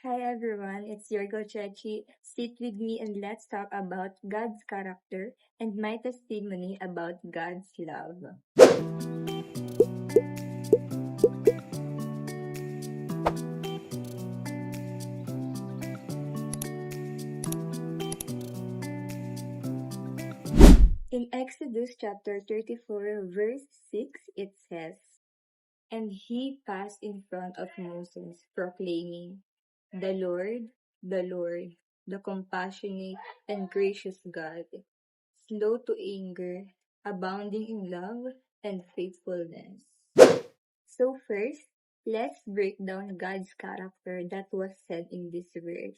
Hi everyone, it's Yorgo Chechi. Sit with me and let's talk about God's character and my testimony about God's love. In Exodus chapter 34, verse 6, it says, "And he passed in front of Moses, proclaiming, the Lord, the compassionate and gracious God, slow to anger, abounding in love and faithfulness." So first, let's break down God's character that was said in this verse.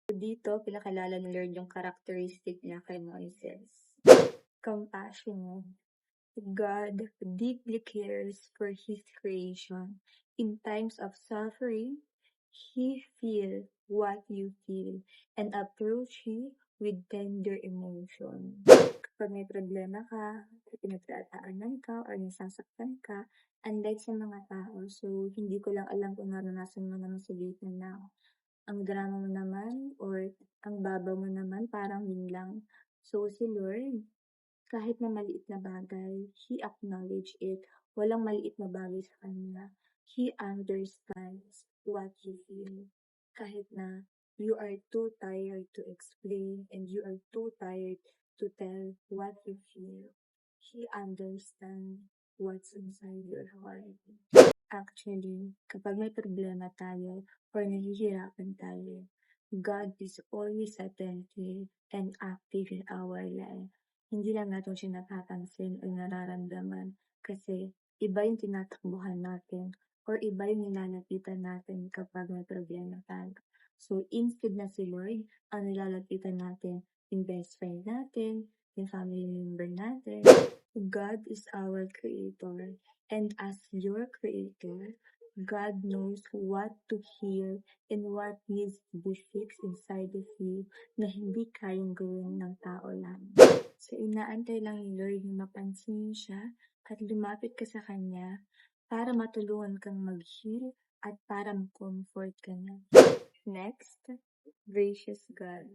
So dito, pinakalala ni Lord yung characteristic niya kay Moises. Compassionate. God deeply cares for His creation. In times of suffering, He feels what you feel and approach you with tender emotion. Kapag may problema ka, pinagtataanan ka, or nasasaktan ka, unlike sa mga tao, so hindi ko lang alam kung naranasan mo naman sa gitna na ang drama mo naman or ang babaw mo naman parang yun lang. So si Lord, kahit na maliit na bagay, He acknowledge it. Walang maliit na bagay sa Kanya. He understands what you feel. Kahit na you are too tired to explain and you are too tired to tell what you feel. He understands what's inside your heart. Actually, kapag may problema tayo or nahihirapan tayo, God is always attentive and active in our life. Hindi lang natin siya napapansin o nararamdaman kasi iba yung tinatakbuhan natin or iba yung nilalapitan natin kapag may problema tayo. So, instead na si Lord, ang nilalapitan natin, yung best friend natin, yung family member natin. God is our creator. And as your creator, God knows what to heal and what needs to be fixed inside of you na hindi kayang gawin ng tao lang. So, inaantay lang ni Lord na mapansin siya at lumapit ka sa Kanya para matulungan kang mag-heal at para ma-comfort ka niya. Next, gracious God.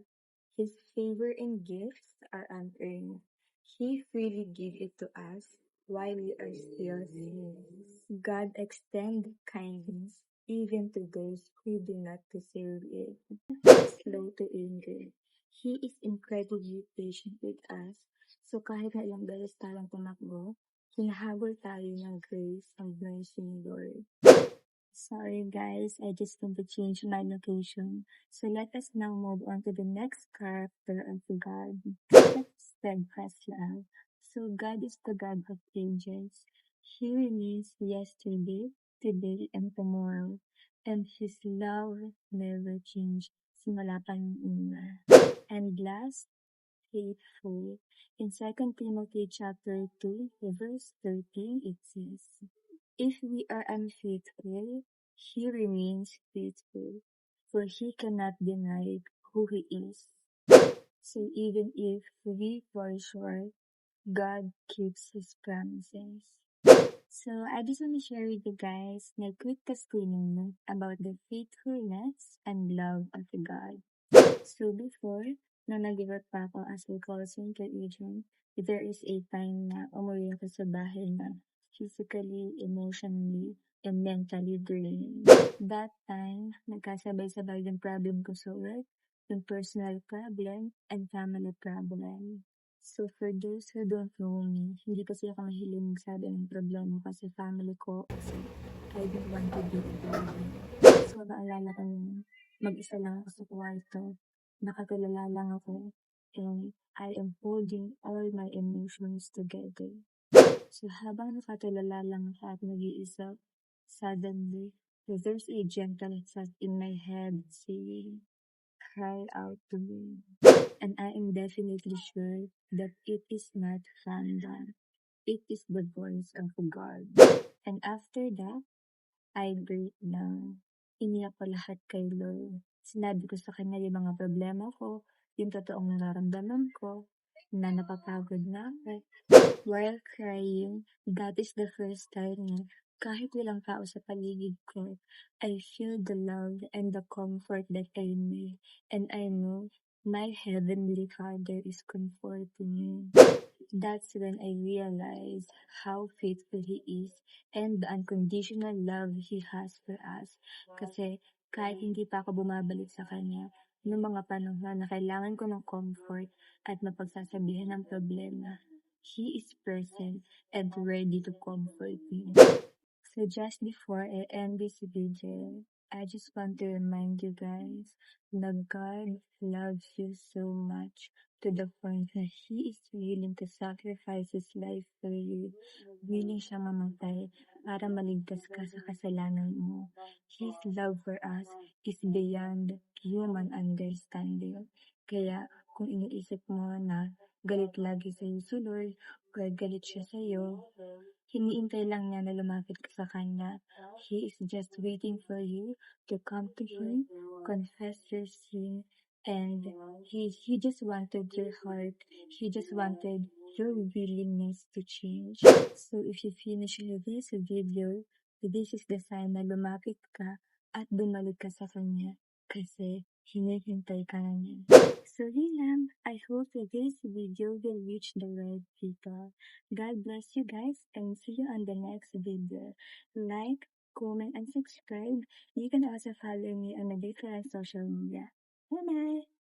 His favor and gifts are unearned. He freely gave it to us while we are still sinners. God extends kindness even to those who do not deserve it. Slow to anger. He is incredibly patient with us. So kahit na ilang beses tayong tumakbo, hinahabol tayo ng grace and mercy ni Lord. Sorry guys, I just want to change my location. So let us now move on to the next character of God. Steadfast love. So God is the God of ages. He remains yesterday, today, and tomorrow. And His love never changes. Simula pa yung una. And last, faithful. In 2 Timothy chapter 2, verse 13, it says, "If we are unfaithful, He remains faithful, for He cannot deny who He is." So even if we fall short, God keeps His promises. So I just want to share with you guys a quick testimony about the faithfulness and love of God. So before, nung nag-work pa ako as a call center agent, there is a time na umuwi ako sa bahay na physically, emotionally, and mentally drained. That time, nagkasabay-sabay yung problem ko sa work, yung personal problem, and family problem. So for those who don't know me, hindi kasi ako mahiling magsabi ng problema ko sa family ko kasi I don't want to be alone. So naalala ko yun, mag-isa lang ako sa kwarto, nakatulala lang ako, and I am holding all my emotions together. So habang nakatulala lang ako at nag-iisa, suddenly, there's a gentle thought in my head saying, "Cry out to me." And I am definitely sure that it is not random. It is the voice of God. And after that, I break down. Iniyak ko lahat kay Lord. Sinabi ko sa Kanya yung mga problema ko, yung totoong nararamdaman ko, na napapagod na ako. While crying, that is the first time na Kahit walang tao sa paligid ko, I feel the love and the comfort that I need, and I know my heavenly Father is comforting me. That's when I realized how faithful He is and the unconditional love He has for us. Kasi kahit hindi pa ako bumabalik sa Kanya, noong mga panahon na kailangan ko ng comfort at mapagsasabihan ng problema, He is present and ready to comfort me. So just before I end this video, I just want to remind you guys that God loves you so much to the point that He is willing to sacrifice His life for you. Willing siya mamatay para maligtas ka sa kasalanan mo. His love for us is beyond human understanding. Kaya kung iniisip mo na galit lagi sa'yo si Lord or galit siya sa'yo, hinihintay lang niya na lumapit ka sa Kanya. He is just waiting for you to come to Him, confess your sin, and He just wanted your heart. He just wanted your willingness to change. So if you finish this video, this is the sign na lumapit ka at bumalik ka sa Kanya kasi hinihintay ka na niya. So yun lang. I hope that this video will reach the right people. God bless you guys and see you on the next video. Like, comment, and subscribe. You can also follow me on the different social media. Bye-bye!